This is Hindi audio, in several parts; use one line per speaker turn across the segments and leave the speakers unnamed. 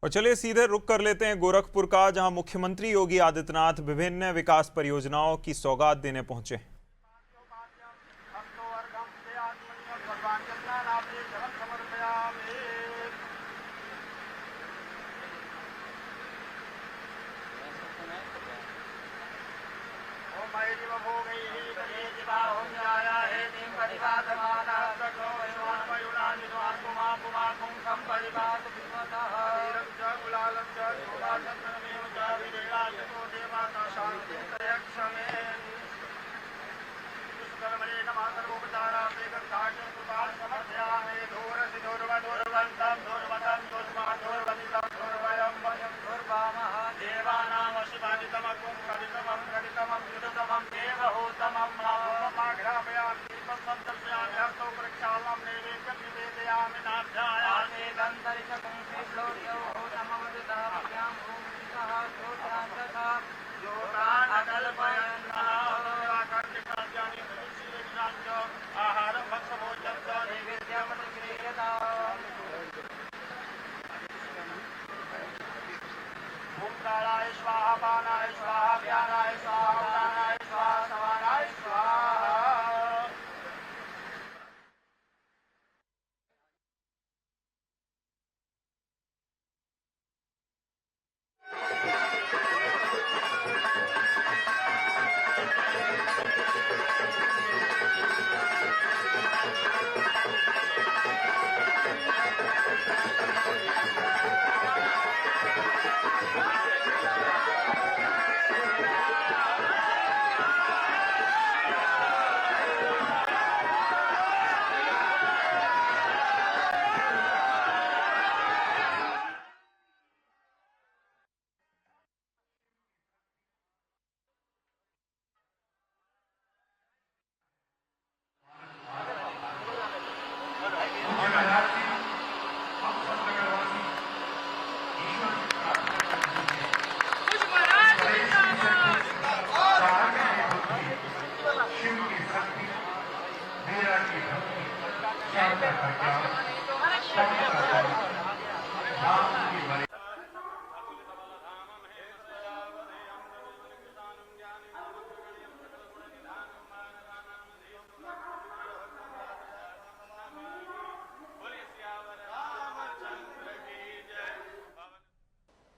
और चलिए सीधे रुक कर लेते हैं गोरखपुर का, जहां मुख्यमंत्री योगी आदित्यनाथ विभिन्न विकास परियोजनाओं की सौगात देने पहुंचे।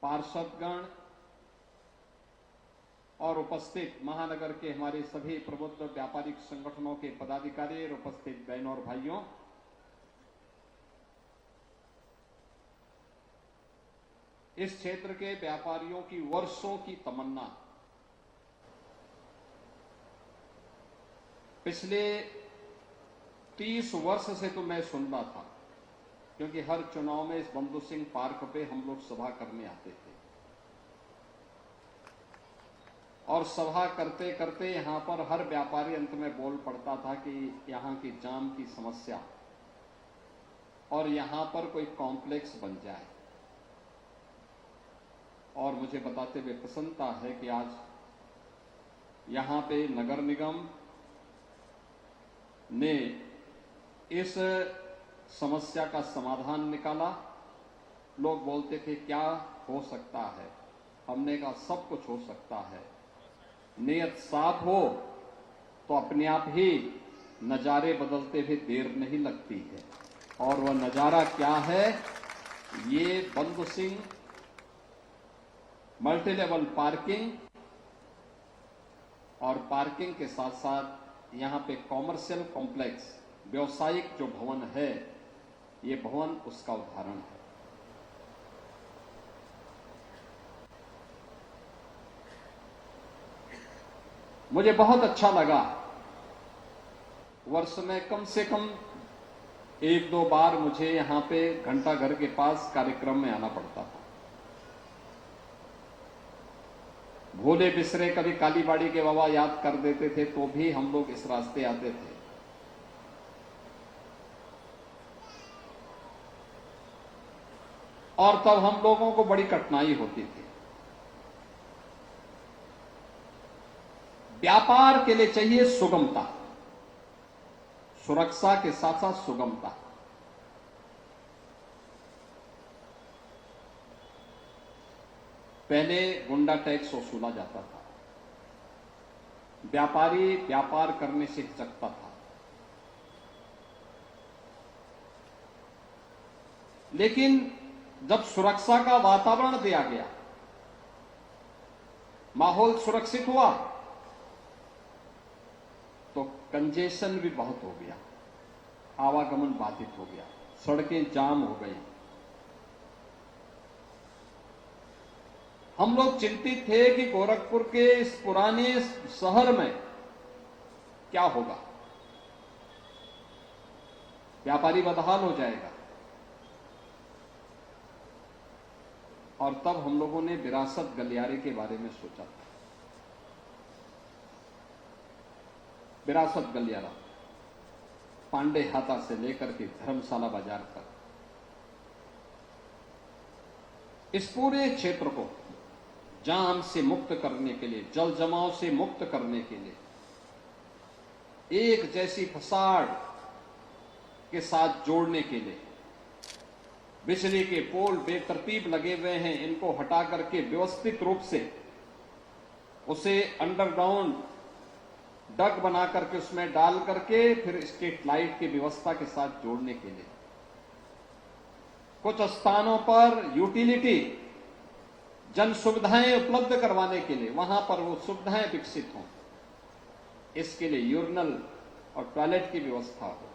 पार्षदगण और उपस्थित महानगर के हमारे सभी प्रबुद्ध व्यापारिक संगठनों के पदाधिकारी और उपस्थित बहनों और भाइयों, इस क्षेत्र के व्यापारियों की वर्षों की तमन्ना, पिछले 30 वर्ष से तो मैं सुनता था, क्योंकि हर चुनाव में इस बंधु सिंह पार्क पे हम लोग सभा करने आते थे और सभा करते करते यहां पर हर व्यापारी अंत में बोल पड़ता था कि यहां की जाम की समस्या और यहां पर कोई कॉम्प्लेक्स बन जाए। और मुझे बताते हुए प्रसन्नता है कि आज यहां पे नगर निगम ने इस समस्या का समाधान निकाला। लोग बोलते थे क्या हो सकता है, हमने कहा सब कुछ हो सकता है। नियत साफ हो तो अपने आप ही नजारे बदलते हुए देर नहीं लगती है। और वह नजारा क्या है, ये बंधु सिंह मल्टी लेवल पार्किंग और पार्किंग के साथ साथ यहां पे कॉमर्शियल कॉम्प्लेक्स, व्यवसायिक जो भवन है, ये भवन उसका उदाहरण है। मुझे बहुत अच्छा लगा। वर्ष में कम से कम 1-2 बार मुझे यहां पे घंटा घर के पास कार्यक्रम में आना पड़ता था। भोले बिसरे कभी कालीबाड़ी के बाबा याद कर देते थे तो भी हम लोग इस रास्ते आते थे। और तब हम लोगों को बड़ी कठिनाई होती थी। व्यापार के लिए चाहिए सुगमता, सुरक्षा के साथ साथ सुगमता। पहले गुंडा टैक्स वसूला जाता था, व्यापारी व्यापार करने से हिचकता था, लेकिन जब सुरक्षा का वातावरण दिया गया, माहौल सुरक्षित हुआ, तो कंजेशन भी बहुत हो गया, आवागमन बाधित हो गया, सड़कें जाम हो गई। हम लोग चिंतित थे कि गोरखपुर के इस पुराने शहर में क्या होगा, व्यापारी बदहाल हो जाएगा। और तब हम लोगों ने विरासत गलियारे के बारे में सोचा था। विरासत गलियारा पांडे हाता से लेकर के धर्मशाला बाजार तक, इस पूरे क्षेत्र को जाम से मुक्त करने के लिए, जल जमाव से मुक्त करने के लिए, एक जैसी फसाड के साथ जोड़ने के लिए, बिजली के पोल बेतरतीब लगे हुए हैं, इनको हटा करके व्यवस्थित रूप से उसे अंडरग्राउंड डग बना करके उसमें डाल करके फिर स्ट्रीट लाइट की व्यवस्था के साथ जोड़ने के लिए, कुछ स्थानों पर यूटिलिटी जन सुविधाएं उपलब्ध करवाने के लिए, वहां पर वो सुविधाएं विकसित हों, इसके लिए यूरिनल और टॉयलेट की व्यवस्था हो।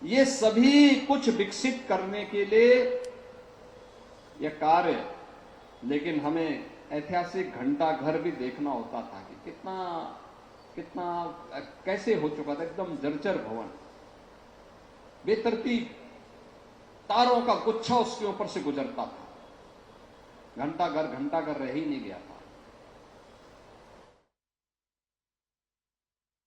ये सभी कुछ विकसित करने के लिए यह कार्य, लेकिन हमें ऐतिहासिक घंटा घर भी देखना होता था कि कितना कैसे हो चुका था, एकदम जर्जर भवन, बेतरतीब, तारों का गुच्छा उसके ऊपर से गुजरता था, घंटा घर रह ही नहीं गया था।